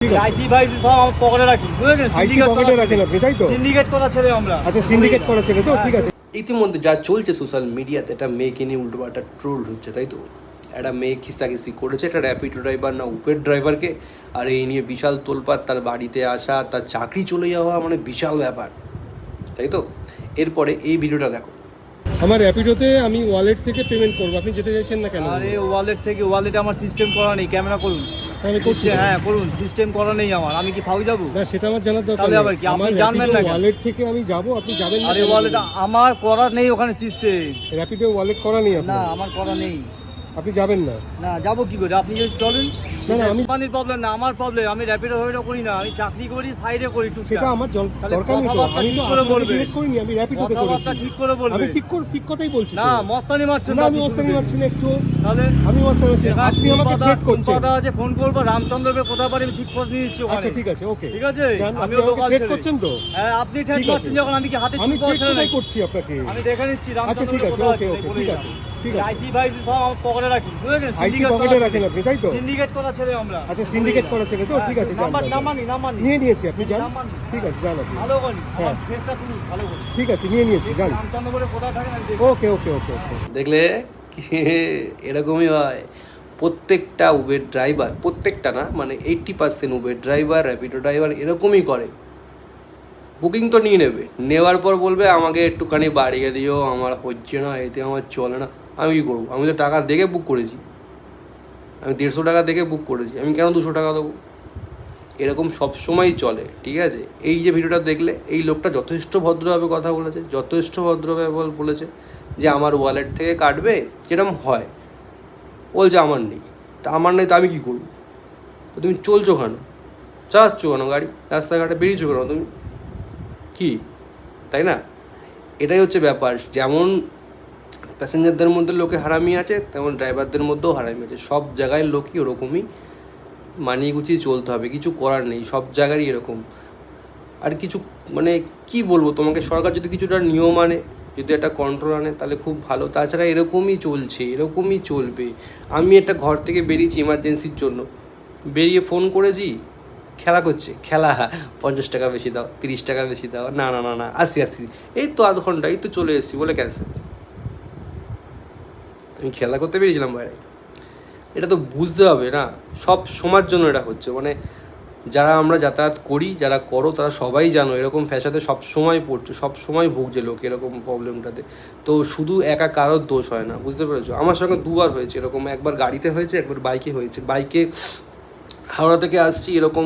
আইসি ফাইসি সব আমার পকেটে রাখি, বুঝলেন? আইসি পকেটে রাখেন আপনি, তাই তো? সিন্ডিকেট করা ছেলে আমরা। আচ্ছা, সিন্ডিকেট করা ছেলে তো, ঠিক আছে। ইতিমধ্যে যা চলছে সোশ্যাল মিডিয়াতে, একটা মেয়েকে নিয়ে উল্টোপাল্টা ট্রোল হচ্ছে, তাই তো? একটা মেয়ে খিস্তাখিস্তি করেছে একটা র্যাপিডো ড্রাইভার না উবের ড্রাইভারকে, আর এই নিয়ে বিশাল তোলপাড়, তার বাড়িতে আসা, তার চাকরি চলে যাওয়া, মানে বিশাল ব্যাপার, তাই তো? এরপরে এই ভিডিওটা দেখো। আমার র্যাপিডোতে আমি ওয়ালেট থেকে পেমেন্ট করবো, আপনি যেতে চাইছেন না কেন? আরে ওয়ালেট আমার সিস্টেম করা নেই, ক্যামেরা করুন। আমি করছি। হ্যাঁ করুন, সিস্টেম করা নেই আমার, আমি কি ফাউ যাবো? না, সেটা আমার জানার দরকার তাহলে নেই। আবার কি, আপনি আমার জানবেন না কেন? ওয়ালেট থেকে আমি যাব, আপনি যাবেন না? আরে ওয়ালেট আমার করা নেই ওখানে সিস্টেম। র্যাপিডো ওয়ালেট করা নেই না আপনার? আমার করা নেই। আপনি যাবেন না? না যাবো কি করে, আপনি যদি চলেন। না, না, কোম্পানির প্রবলেম না, আমার প্রবলেম। আমি র্যাপিডো ফাইডো করি না, আমি চাকরি করি, সাইডে করি টুকটাক। সেটা আমার তাহলে দরকার নেই তো। কথাবার্তা আমি ঠিক তো করে আপনাকে বলবে। ডিরেক্ট করিনি, আমি র্যাপিডোতে কথাবার্তা করেছি। ঠিক করে বলবে। আমি ঠিক কথাই বলছি তো। না মস্তানি মারছেন না, না, আমি মস্তানি মারছি না একটু। তাহলে আমি মস্তানি মারছি না, আপনি আমাকে থ্রেট করছেন। কথা আছে, ফোন করবো, রামচন্দ্রকে কোথায় পারি আমি ঠিক খোঁজ নিয়ে দিচ্ছি ওখানে। আচ্ছা, ঠিক আছে, ওকে। ঠিক আছে, যান, আপনি আমিও আমাকে লোকাল থ্রেট ছেলে। করছেন তো? হ্যাঁ আপনি ঠেট ঠিক আছে। করছেন যখন, আমি কি হাতে আমি চুপ থ্রেট করছেন কোথায় নাকি? করছি আপনাকে? আমি দেখে নিচ্ছি আচ্ছা, ঠিক আছে, ওকে, ওকে, ঠিক আছে, ঠিক আছে। আইসি ফাইসি সব আমার পকেটে রাখি, বুঝলেন? আইসি পকেটে রাখেন আপনি, তাই তো? সিন্ডিকেট করা ছেলে আমরা। আচ্ছা, সিন্ডিকেট করা ছেলে তো, ঠিক আছে, যান, নাম্বার যান, নাম্বার যান। নি নিয়ে নিয়েছি, আপনি যান। নাম্বার নি। ঠিক আছে, যান আপনি। ভালো করি, হ্যাঁ। আমার ফেসটা তুলুন, ভালো করি। ঠিক আছে, নিয়ে নিয়েছি, যান। রামচন্দ্র বলে কোথায় থাকেন আমি দেখি। ওকে, ওকে, ওকে, ওকে। দেখলে কি এরকমই হয়? প্রত্যেকটা উবের ড্রাইভার, প্রত্যেকটা না মানে 80% উবের ড্রাইভার, র্যাপিডো ড্রাইভার এরকমই করে। বুকিং তো নিয়ে নেবে, নেওয়ার পর বলবে আমাকে একটুখানি বাড়িয়ে দিও, আমার হচ্ছে না, এতে আমার চলে না। আমি কী করবো? আমি তো টাকা দেখে বুক করেছি, আমি 150 টাকা দেখে বুক করেছি, আমি কেন 200 টাকা দেবো? এরকম সব সময়ই চলে, ঠিক আছে? এই যে ভিডিওটা দেখলে, এই লোকটা যথেষ্ট ভদ্রভাবে কথা বলেছে, যথেষ্ট ভদ্রভাবে বলেছে যে আমার ওয়ালেট থেকে কাটবে, যেরকম হয়। বলছে আমার নেই, তা আমার নেই তো আমি কী করবো? তো তুমি চলছো কেন, চালাচ্ছ কেন গাড়ি, রাস্তাঘাটে বেরিয়েছো কেন তুমি, কি তাই না? এটাই হচ্ছে ব্যাপার। যেমন প্যাসেঞ্জারদের মধ্যে লোকে হারামি আছে, তেমন ড্রাইভারদের মধ্যেও হারামি আছে। সব জায়গায় লোকই ওরকমই, মানিয়ে গুছিয়ে চলতে হবে, কিছু করার নেই, সব জায়গারই এরকম। আর কিছু মানে কি বলবো তোমাকে, সরকার যদি কিছুটা নিয়ম আনে, যদি একটা কন্ট্রোল আনে, তাহলে খুব ভালো। তাছাড়া এরকমই চলছে, এরকমই চলবে। আমি একটা ঘর থেকে বেরিয়েছি ইমার্জেন্সির জন্য, বেরিয়ে ফোন করেছি, খেলা করছে, খেলা 50 টাকা বেশি দাও, 30 টাকা বেশি দাও, না না না না আসি, এই তো আধ ঘন্টা, এই তো চলে এসেছি বলে ক্যান্সেল। আমি খেলা করতে বেরিয়েছিলাম বাইরে। এটা তো বুঝতে হবে না, সব সময়ের জন্য এটা হচ্ছে। মানে যারা আমরা যাতায়াত করি, যারা করো, তারা সবাই জানো এরকম ফ্যাসাদে সব সময় পড়ছো, সব সময় ভুগছে লোক এরকম প্রবলেমটাতে। তো শুধু একা কারোর দোষ হয় না, বুঝতে পেরেছো? আমার সঙ্গে দুবার হয়েছে এরকম, একবার গাড়িতে হয়েছে, একবার বাইকে হয়েছে। বাইকে হাওড়া থেকে আসছি, এরকম